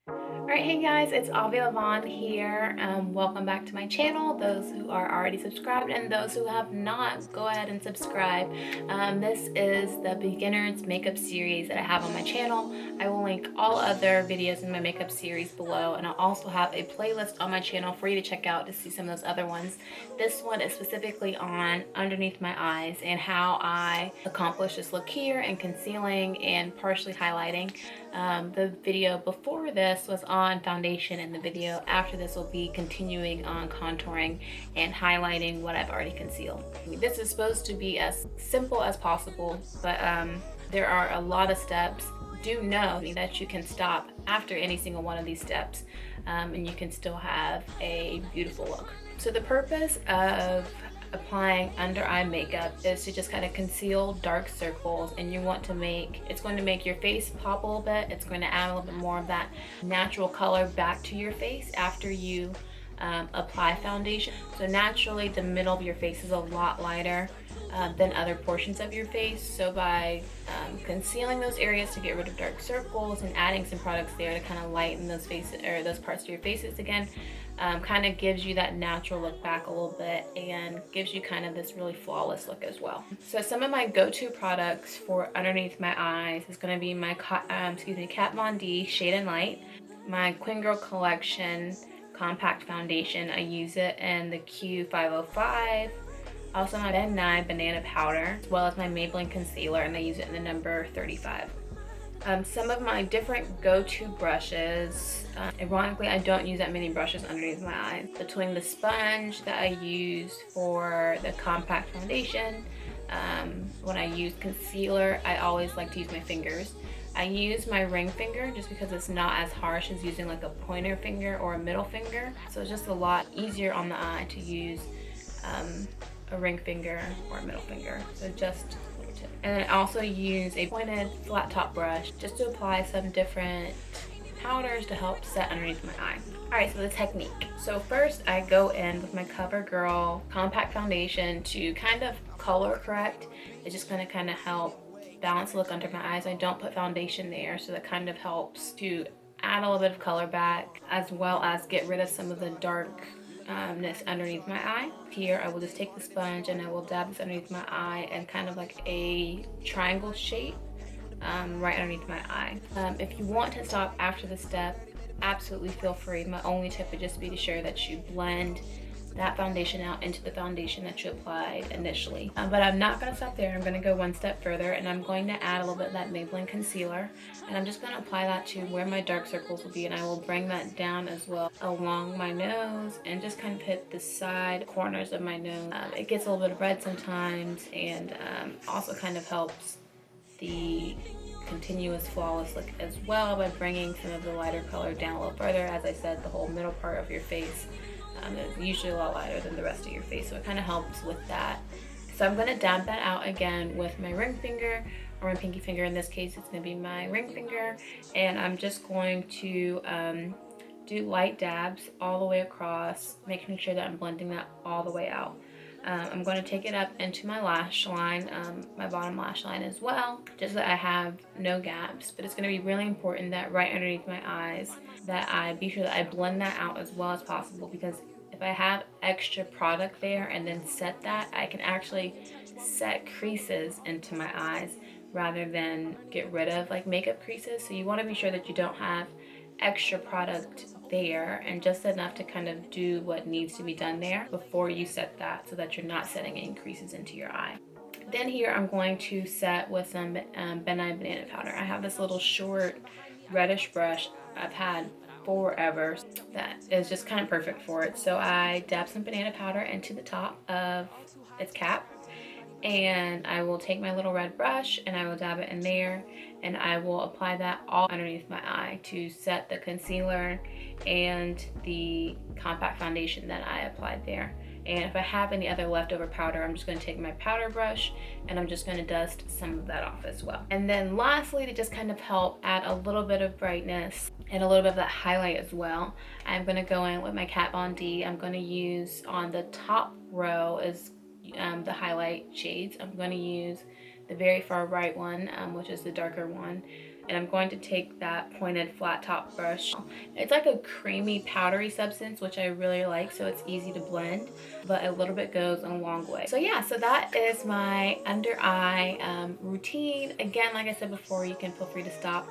Alright, hey guys, it's Avia LeVon here. Welcome back to my channel. Those who are already subscribed and those who have not, go ahead and subscribe. This is the beginner's makeup series that I have on my channel. I will link all other videos in my makeup series below, and I'll also have a playlist on my channel for you to check out to see some of those other ones. This one is specifically on underneath my eyes and how I accomplish this look here and concealing and partially highlighting. The video before this was on foundation, and the video after this will be continuing on contouring and highlighting what I've already concealed. This is supposed to be as simple as possible, but there are a lot of steps. Do know that you can stop after any single one of these steps, and you can still have a beautiful look. So the purpose of applying under eye makeup is to just kind of conceal dark circles, and you want to it's going to make your face pop a little bit. It's going to add a little bit more of that natural color back to your face after you apply foundation. So naturally the middle of your face is a lot lighter than other portions of your face. So by concealing those areas to get rid of dark circles and adding some products there to kind of lighten those faces or those parts of your faces again, kind of gives you that natural look back a little bit and gives you kind of this really flawless look as well. So some of my go-to products for underneath my eyes is going to be my Kat Von D Shade and Light, my Queen Girl Collection compact foundation. I use it in the Q505. Also my Ben Nye banana powder, as well as my Maybelline concealer, and I use it in the number 35. Some of my different go-to brushes, ironically I don't use that many brushes underneath my eyes. Between the sponge that I use for the compact foundation, when I use concealer I always like to use my fingers. I use my ring finger just because it's not as harsh as using like a pointer finger or a middle finger, so it's just a lot easier on the eye to use a ring finger or a middle finger. So just a little tip. And then I also use a pointed flat top brush just to apply some different powders to help set underneath my eye. Alright, so the technique. So first I go in with my CoverGirl compact foundation to kind of color correct. It's just going to kind of help balance the look under my eyes. I don't put foundation there, so that kind of helps to add a little bit of color back, as well as get rid of some of the darkness underneath my eye. Here I will just take the sponge and I will dab this underneath my eye and kind of like a triangle shape right underneath my eye. If you want to stop after the step, absolutely feel free. My only tip would just be to ensure that you blend that foundation out into the foundation that you applied initially. But I'm not going to stop there. I'm going to go one step further, and I'm going to add a little bit of that Maybelline concealer, and I'm just going to apply that to where my dark circles will be, and I will bring that down as well along my nose and just kind of hit the side corners of my nose. It gets a little bit of red sometimes, and also kind of helps the continuous flawless look as well by bringing some of the lighter color down a little further. As I said, the whole middle part of your face is usually a lot lighter than the rest of your face, so it kind of helps with that. So I'm going to dab that out again with my ring finger, or my pinky finger. In this case it's going to be my ring finger, and I'm just going to do light dabs all the way across, making sure that I'm blending that all the way out. I'm going to take it up into my lash line, my bottom lash line as well, just so that I have no gaps. But it's going to be really important that right underneath my eyes that I be sure that I blend that out as well as possible, because if I have extra product there and then set that, I can actually set creases into my eyes rather than get rid of like makeup creases. So you want to be sure that you don't have extra product there, and just enough to kind of do what needs to be done there before you set that, so that you're not setting any creases into your eye. Then here I'm going to set with some Ben Nye banana powder. I have this little short reddish brush I've had forever that is just kind of perfect for it. So I dab some banana powder into the top of its cap, and I will take my little red brush and I will dab it in there, and I will apply that all underneath my eye to set the concealer and the compact foundation that I applied there. And if I have any other leftover powder, I'm just going to take my powder brush and I'm just going to dust some of that off as well. And then lastly, to just kind of help add a little bit of brightness and a little bit of that highlight as well, I'm going to go in with my Kat Von D. I'm going to use on the top row is the highlight shades. I'm going to use the very far right one, which is the darker one, and I'm going to take that pointed flat top brush. It's like a creamy powdery substance, which I really like, so it's easy to blend, but a little bit goes a long way. So yeah, so that is my under eye routine. Again, like I said before, you can feel free to stop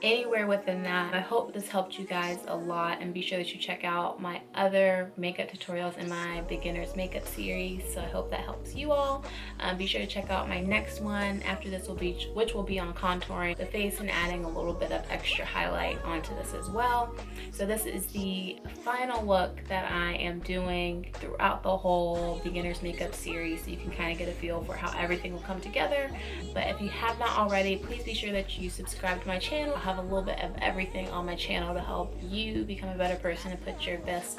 anywhere within that. I hope this helped you guys a lot, and be sure that you check out my other makeup tutorials in my beginner's makeup series. So I hope that helps you all. Be sure to check out my next one after this, which will be on contouring the face and adding a little bit of extra highlight onto this as well. So this is the final look that I am doing throughout the whole beginner's makeup series, so you can kind of get a feel for how everything will come together. But if you have not already, please be sure that you subscribe to my channel. I have a little bit of everything on my channel to help you become a better person and put your best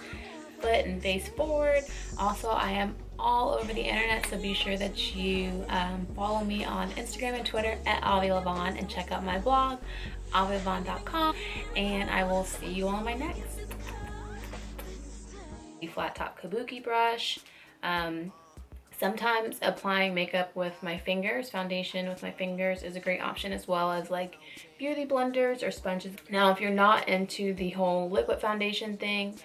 foot and face forward. Also, I am all over the internet, so be sure that you follow me on Instagram and Twitter at Avia LeVon, and check out my blog, avialevon.com, and I will see you on my next. Flat top kabuki brush. Sometimes applying makeup with my fingers, foundation with my fingers, is a great option, as well as like beauty blenders or sponges. Now, if you're not into the whole liquid foundation thing,